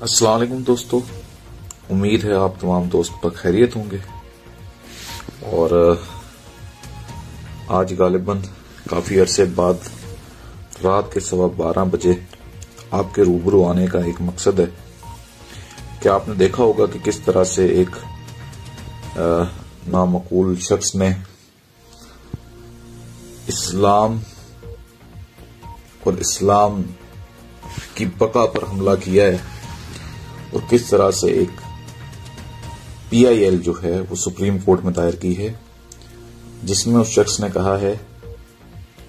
अस्सलाम वालेकुम दोस्तों, उम्मीद है आप तमाम दोस्त पर खैरियत होंगे। और आज गालिबन काफ़ी अरसे बाद रात के 12:15 बजे आपके रूबरू आने का एक मकसद है कि आपने देखा होगा कि किस तरह से एक नामकूल शख्स ने इस्लाम और इस्लाम की बका पर हमला किया है और किस तरह से एक PIL जो है वो सुप्रीम कोर्ट में दायर की है, जिसमें उस शख्स ने कहा है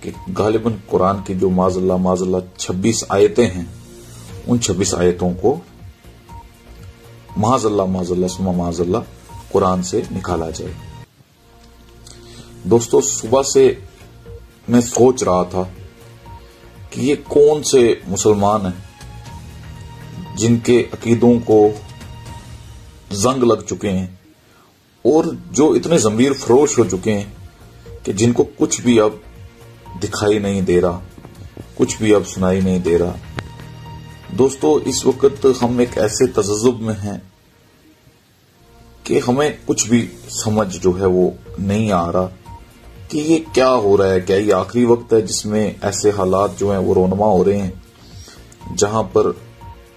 कि गालिबन कुरान की जो माज़अल्लाह 26 आयतें हैं, उन 26 आयतों को माज़अल्लाह कुरान से निकाला जाए। दोस्तों, सुबह से मैं सोच रहा था कि ये कौन से मुसलमान हैं जिनके अकीदों को जंग लग चुके हैं और जो इतने जमीर फरोश हो चुके हैं कि जिनको कुछ भी अब दिखाई नहीं दे रहा, कुछ भी अब सुनाई नहीं दे रहा। दोस्तों, इस वक्त हम एक ऐसे तजज्जुब में हैं कि हमें कुछ भी समझ जो है वो नहीं आ रहा कि ये क्या हो रहा है। क्या ये आखिरी वक्त है जिसमें ऐसे हालात जो हैं वो रोनमा हो रहे हैं, जहां पर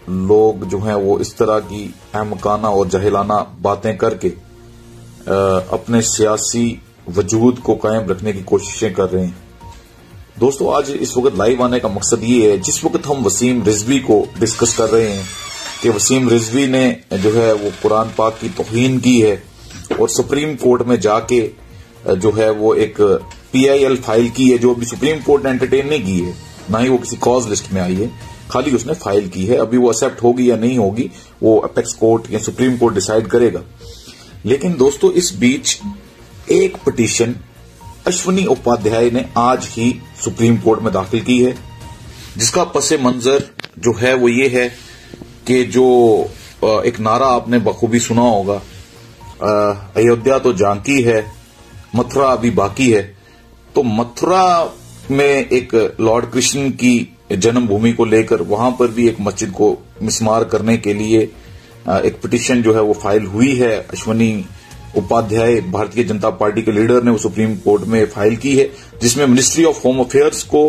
लोग जो हैं वो इस तरह की अहमकाना और जहिलाना बातें करके अपने सियासी वजूद को कायम रखने की कोशिशें कर रहे हैं। दोस्तों, आज इस वक्त लाइव आने का मकसद ये है, जिस वक्त हम वसीम रिजवी को डिस्कस कर रहे हैं कि वसीम रिजवी ने जो है वो कुरान पाक की तौहीन की है और सुप्रीम कोर्ट में जाके जो है वो एक PIL फाइल की है, जो अभी सुप्रीम कोर्ट ने एंटरटेन नहीं की है, ना ही वो किसी कॉज लिस्ट में आई है, खाली उसने फाइल की है। अभी वो एक्सेप्ट होगी या नहीं होगी वो अपेक्स कोर्ट या सुप्रीम कोर्ट डिसाइड करेगा। लेकिन दोस्तों, इस बीच एक पिटीशन अश्वनी उपाध्याय ने आज ही सुप्रीम कोर्ट में दाखिल की है, जिसका पसे मंजर जो है वो ये है कि जो एक नारा आपने बखूबी सुना होगा, अयोध्या तो झांकी है, मथुरा अभी बाकी है। तो मथुरा में एक लॉर्ड कृष्ण की जन्मभूमि को लेकर वहां पर भी एक मस्जिद को मिसमार करने के लिए एक पिटीशन जो है वो फाइल हुई है। अश्वनी उपाध्याय भारतीय जनता पार्टी के लीडर ने वो सुप्रीम कोर्ट में फाइल की है, जिसमें मिनिस्ट्री ऑफ होम अफेयर्स को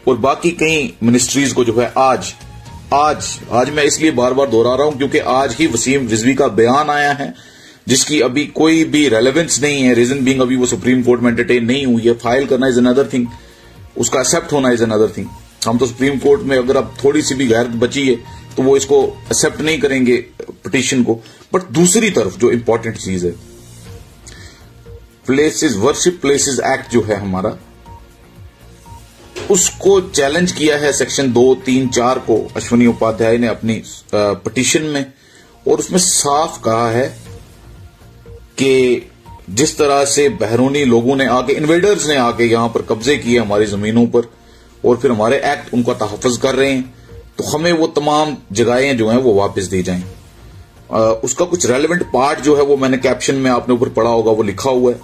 और बाकी कई मिनिस्ट्रीज को जो है आज मैं इसलिए बार बार दोहरा रहा हूं क्योंकि आज ही वसीम रिजवी का बयान आया है, जिसकी अभी कोई भी रेलेवेंस नहीं है। रीजन बीइंग अभी वो सुप्रीम कोर्ट में एंटरटेन नहीं हुई है। फाइल करना इज अनदर थिंग, उसका एक्सेप्ट होना इज अनदर थिंग। हम तो सुप्रीम कोर्ट में अगर अब थोड़ी सी भी गैरत बची है तो वो इसको एक्सेप्ट नहीं करेंगे पिटीशन को। बट दूसरी तरफ जो इंपॉर्टेंट चीज है, वर्शिप प्लेसेस एक्ट जो है हमारा, उसको चैलेंज किया है सेक्शन 2, 3, 4 को अश्वनी उपाध्याय ने अपनी पिटीशन में, और उसमें साफ कहा है कि जिस तरह से बहरूनी लोगों ने आके, इन्वेडर्स ने आके यहां पर कब्जे किए हमारी जमीनों पर और फिर हमारे एक्ट उनका तहफ़्फ़ुज़ कर रहे हैं, तो हमें वो तमाम जगहें जो हैं वो वापस दी जाएं। उसका कुछ रेलेवेंट पार्ट जो है वो मैंने कैप्शन में आपने ऊपर पढ़ा होगा, वो लिखा हुआ है।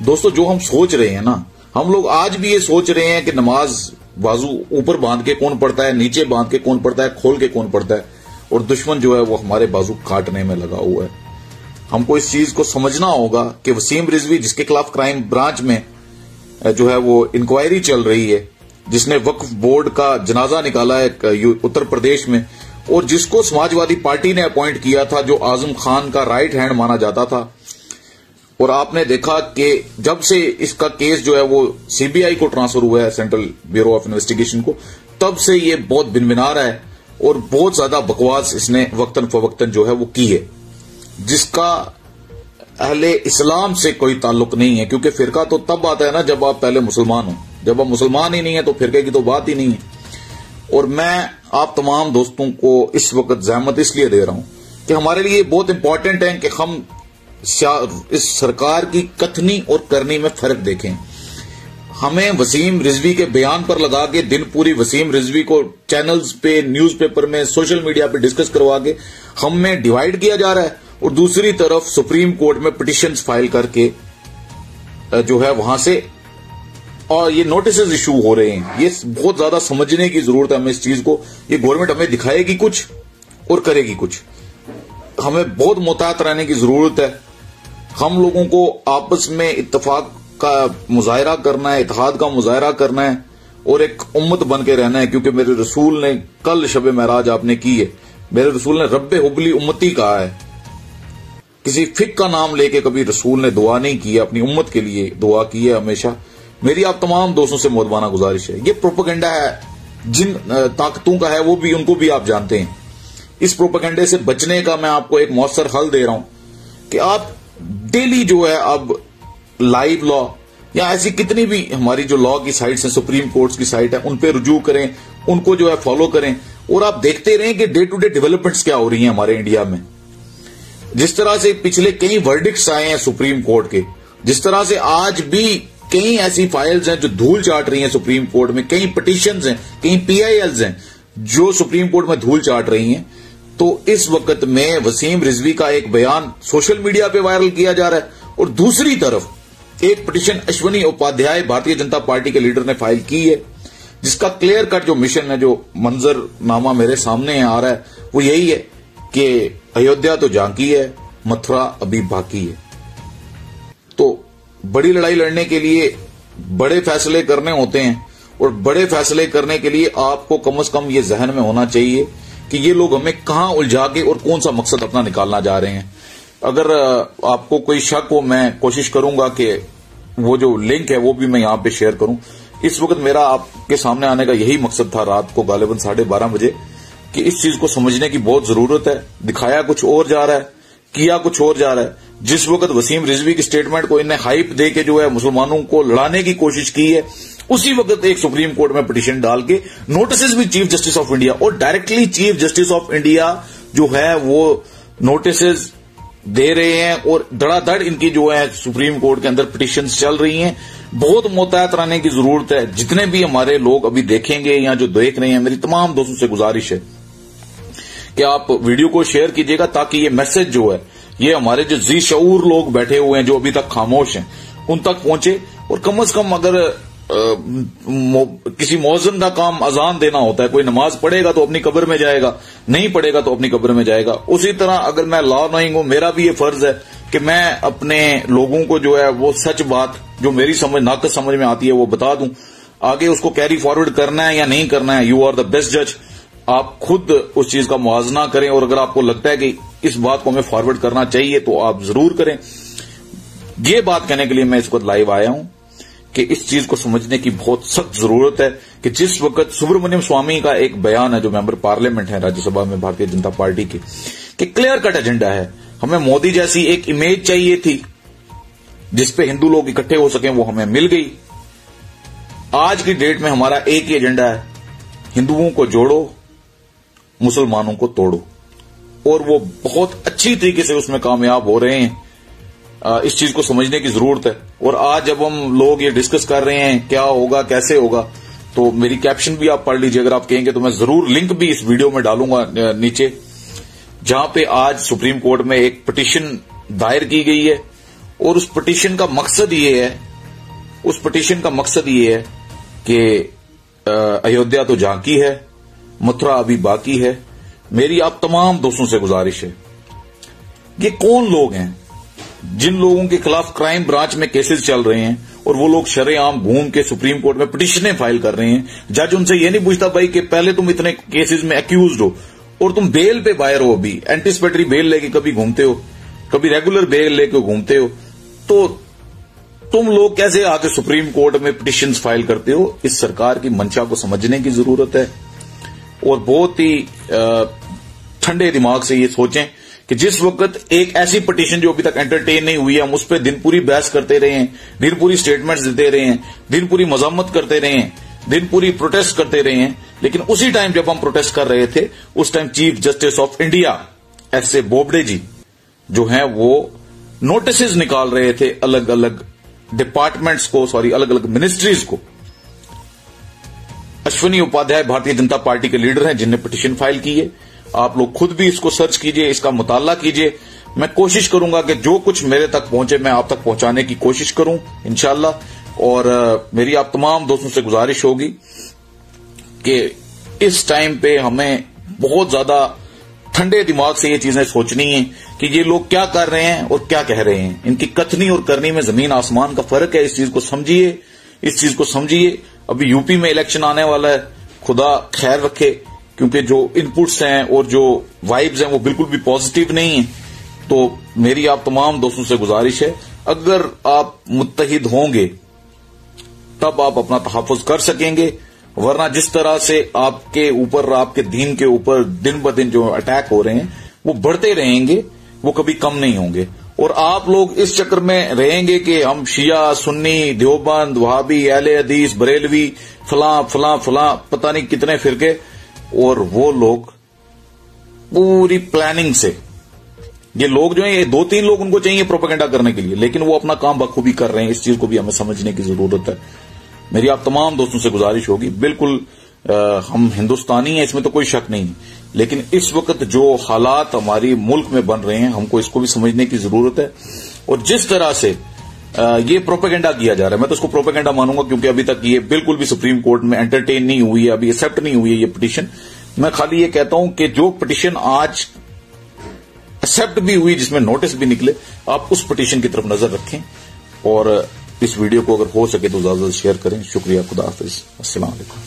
दोस्तों, जो हम सोच रहे हैं ना, हम लोग आज भी ये सोच रहे हैं कि नमाज बाजू ऊपर बांध के कौन पढ़ता है, नीचे बांध के कौन पढ़ता है, खोल के कौन पढ़ता है, और दुश्मन जो है वो हमारे बाजू काटने में लगा हुआ है। हमको इस चीज को समझना होगा कि वसीम रिजवी, जिसके खिलाफ क्राइम ब्रांच में जो है वो इंक्वायरी चल रही है, जिसने वक्फ बोर्ड का जनाजा निकाला है उत्तर प्रदेश में, और जिसको समाजवादी पार्टी ने अपॉइंट किया था, जो आजम खान का राइट हैंड माना जाता था, और आपने देखा कि जब से इसका केस जो है वो CBI को ट्रांसफर हुआ है, सेंट्रल ब्यूरो ऑफ इन्वेस्टिगेशन को, तब से ये बहुत भिनभिना रहा है और बहुत ज्यादा बकवास इसने वक्तन फवक्तन जो है वो की है, जिसका अहले इस्लाम से कोई ताल्लुक नहीं है। क्योंकि फिरका तो तब आता है ना जब आप पहले मुसलमान हो, जब आप मुसलमान ही नहीं है तो फिरके की तो बात ही नहीं है। और मैं आप तमाम दोस्तों को इस वक्त ज़हमत इसलिए दे रहा हूं कि हमारे लिए बहुत इंपॉर्टेंट है कि हम इस सरकार की कथनी और करनी में फर्क देखें। हमें वसीम रिजवी के बयान पर लगा के दिन पूरी वसीम रिजवी को चैनल्स पे, न्यूज़पेपर में, सोशल मीडिया पे डिस्कस करवा के हम में डिवाइड किया जा रहा है, और दूसरी तरफ सुप्रीम कोर्ट में पिटीशंस फाइल करके जो है वहां से और ये नोटिस इशू हो रहे हैं। ये बहुत ज्यादा समझने की जरूरत है हमें इस चीज को। ये गवर्नमेंट हमें दिखाएगी कुछ और करेगी कुछ। हमें बहुत मुहतात रहने की जरूरत है। हम लोगों को आपस में इत्तेफाक का मुजाहरा करना है, इत्तेहाद का मुजाहरा करना है और एक उम्मत बन के रहना है, क्योंकि मेरे रसूल ने कल शब महराज आपने की है, मेरे रसूल ने रब्बे हुबली उम्मती कहा है। किसी फिक का नाम लेके कभी रसूल ने दुआ नहीं की है, अपनी उम्मत के लिए दुआ की है हमेशा। मेरी आप तमाम दोस्तों से मोहब्बाना गुजारिश है, ये प्रोपेगेंडा है जिन ताकतों का है, वो भी उनको भी आप जानते हैं। इस प्रोपेगेंडे से बचने का मैं आपको एक मौसर हल दे रहा हूं कि आप डेली जो है अब लाइव लॉ या ऐसी कितनी भी हमारी जो लॉ की साइट्स हैं, सुप्रीम कोर्ट्स की साइट है, उन पे रुजू करें, उनको जो है फॉलो करें और आप देखते रहें कि डे टू डे डेवलपमेंट्स क्या हो रही हैं हमारे इंडिया में। जिस तरह से पिछले कई वर्डिक्ट्स आए हैं सुप्रीम कोर्ट के, जिस तरह से आज भी कई ऐसी फाइल्स हैं जो धूल चाट रही हैं सुप्रीम कोर्ट में, कई पिटीशंस हैं, कई PILs हैं जो सुप्रीम कोर्ट में धूल चाट रही हैं। तो इस वक्त में वसीम रिजवी का एक बयान सोशल मीडिया पे वायरल किया जा रहा है और दूसरी तरफ एक पिटीशन अश्वनी उपाध्याय भारतीय जनता पार्टी के लीडर ने फाइल की है, जिसका क्लियर कट जो मिशन है, जो मंजरनामा मेरे सामने आ रहा है, वो यही है कि अयोध्या तो झांकी है, मथुरा अभी बाकी है। तो बड़ी लड़ाई लड़ने के लिए बड़े फैसले करने होते हैं और बड़े फैसले करने के लिए आपको कम से कम ये जहन में होना चाहिए कि ये लोग हमें कहां उलझा के और कौन सा मकसद अपना निकालना जा रहे हैं। अगर आपको कोई शक हो, मैं कोशिश करूंगा कि वो जो लिंक है वो भी मैं यहां पे शेयर करूं। इस वक्त मेरा आपके सामने आने का यही मकसद था, रात को गालिबन 12:30 बजे, कि इस चीज को समझने की बहुत जरूरत है। दिखाया कुछ और जा रहा है, किया कुछ और जा रहा है। जिस वक्त वसीम रिजवी की स्टेटमेंट को इन्हें हाइप दे के जो है मुसलमानों को लड़ाने की कोशिश की है, उसी वक्त एक सुप्रीम कोर्ट में पिटीशन डाल के नोटिस भी चीफ जस्टिस ऑफ इंडिया और directly chief justice of India जो है वो नोटिस दे रहे हैं और धड़ाधड़ इनकी जो है सुप्रीम कोर्ट के अंदर पिटीशंस चल रही हैं। बहुत मोहतात रहने की जरूरत है। जितने भी हमारे लोग अभी देखेंगे या जो देख रहे हैं, मेरी तमाम दोस्तों से गुजारिश है कि आप वीडियो को शेयर कीजिएगा ताकि ये मैसेज जो है ये हमारे जो जी शऊर लोग बैठे हुए हैं, जो अभी तक खामोश हैं, उन तक पहुंचे। और कम से कम अगर किसी मौजन का काम अजान देना होता है, कोई नमाज पढ़ेगा तो अपनी कब्र में जाएगा, नहीं पढ़ेगा तो अपनी कब्र में जाएगा। उसी तरह अगर मैं लॉ नोइंग हूं, मेरा भी ये फर्ज है कि मैं अपने लोगों को जो है वो सच बात जो मेरी समझ नाकस समझ में आती है वो बता दूं। आगे उसको कैरी फॉरवर्ड करना है या नहीं करना है, यू आर द बेस्ट जज। आप खुद उस चीज का मुआवजा करें और अगर आपको लगता है कि इस बात को हमें फॉरवर्ड करना चाहिए तो आप जरूर करें। ये बात कहने के लिए मैं इस वक्त लाइव आया हूं कि इस चीज को समझने की बहुत सख्त जरूरत है कि जिस वक्त सुब्रमण्यम स्वामी का एक बयान है, जो मेंबर पार्लियामेंट है राज्यसभा में भारतीय जनता पार्टी के, कि क्लियर कट एजेंडा है, हमें मोदी जैसी एक इमेज चाहिए थी जिसपे हिंदू लोग इकट्ठे हो सकें, वो हमें मिल गई। आज की डेट में हमारा एक ही एजेंडा है, हिंदुओं को जोड़ो, मुसलमानों को तोड़ो, और वो बहुत अच्छी तरीके से उसमें कामयाब हो रहे हैं। इस चीज को समझने की जरूरत है। और आज जब हम लोग ये डिस्कस कर रहे हैं क्या होगा कैसे होगा, तो मेरी कैप्शन भी आप पढ़ लीजिए। अगर आप कहेंगे तो मैं जरूर लिंक भी इस वीडियो में डालूंगा नीचे, जहां पे आज सुप्रीम कोर्ट में एक पिटीशन दायर की गई है और उस पिटीशन का मकसद ये है कि अयोध्या तो झांकी है, मथुरा अभी बाकी है। मेरी आप तमाम दोस्तों से गुजारिश है, ये कौन लोग हैं जिन लोगों के खिलाफ क्राइम ब्रांच में केसेस चल रहे हैं और वो लोग शरेआम घूम के सुप्रीम कोर्ट में पिटीशनें फाइल कर रहे हैं। जज उनसे ये नहीं पूछता भाई कि पहले तुम इतने केसेस में एक्यूज्ड हो और तुम बेल पे बाहर हो, अभी एंटिसिपेटरी बेल लेके कभी घूमते हो, कभी रेगुलर बेल लेके घूमते हो, तो तुम लोग कैसे आके सुप्रीम कोर्ट में पिटीशंस फाइल करते हो? इस सरकार की मंशा को समझने की जरूरत है और बहुत ही ठंडे दिमाग से ये सोचें कि जिस वक्त एक ऐसी पिटीशन जो अभी तक एंटरटेन नहीं हुई है, हम उस पर दिन पूरी बहस करते रहे हैं, दिन पूरी स्टेटमेंट्स देते रहे हैं, दिन पूरी मजम्मत करते रहे हैं, दिन पूरी प्रोटेस्ट करते रहे हैं, लेकिन उसी टाइम जब हम प्रोटेस्ट कर रहे थे उस time chief justice of India S A Bobde ji जो हैं वो नोटिस निकाल रहे थे अलग अलग डिपार्टमेंट्स को, अलग अलग मिनिस्ट्रीज को। अश्वनी उपाध्याय भारतीय जनता पार्टी के लीडर हैं जिनने पिटीशन फाइल की है। आप लोग खुद भी इसको सर्च कीजिए, इसका मुताला कीजिए। मैं कोशिश करूंगा कि जो कुछ मेरे तक पहुंचे मैं आप तक पहुंचाने की कोशिश करूं इंशाल्लाह। और मेरी आप तमाम दोस्तों से गुजारिश होगी कि इस टाइम पे हमें बहुत ज्यादा ठंडे दिमाग से ये चीजें सोचनी है कि ये लोग क्या कर रहे हैं और क्या कह रहे हैं। इनकी कथनी और करनी में जमीन आसमान का फर्क है। इस चीज को समझिए, इस चीज को समझिए। अभी यूपी में इलेक्शन आने वाला है, खुदा खैर रखे, क्योंकि जो इनपुट्स हैं और जो वाइब्स हैं वो बिल्कुल भी पॉजिटिव नहीं है। तो मेरी आप तमाम दोस्तों से गुजारिश है, अगर आप मुत्तहिद होंगे तब आप अपना तहफ़्फ़ुज़ कर सकेंगे, वरना जिस तरह से आपके ऊपर, आपके दीन के ऊपर दिन ब दिन जो अटैक हो रहे हैं वो बढ़ते रहेंगे, वो कभी कम नहीं होंगे। और आप लोग इस चक्कर में रहेंगे कि हम शिया, सुन्नी, देवबंद, वहाबी, अहले हदीस, बरेलवी, फलां फलां फलां, पता नहीं कितने फिरके, और वो लोग पूरी प्लानिंग से, ये लोग जो हैं, ये 2-3 लोग उनको चाहिए प्रोपेगेंडा करने के लिए, लेकिन वो अपना काम बखूबी कर रहे हैं। इस चीज को भी हमें समझने की जरूरत है। मेरी आप तमाम दोस्तों से गुजारिश होगी, बिल्कुल हम हिंदुस्तानी हैं, इसमें तो कोई शक नहीं, लेकिन इस वक्त जो हालात हमारी मुल्क में बन रहे हैं, हमको इसको भी समझने की जरूरत है। और जिस तरह से ये प्रोपेगेंडा किया जा रहा है, मैं तो इसको प्रोपेगेंडा मानूंगा, क्योंकि अभी तक ये बिल्कुल भी सुप्रीम कोर्ट में एंटरटेन नहीं हुई है, अभी एक्सेप्ट नहीं हुई है ये पिटीशन। मैं खाली ये कहता हूं कि जो पिटीशन आज एक्सेप्ट भी हुई, जिसमें नोटिस भी निकले, आप उस पिटीशन की तरफ नजर रखें और इस वीडियो को अगर हो सके तो ज्यादा से शेयर करें। शुक्रिया, खुदा हाफिज, अस्सलाम वालेकुम।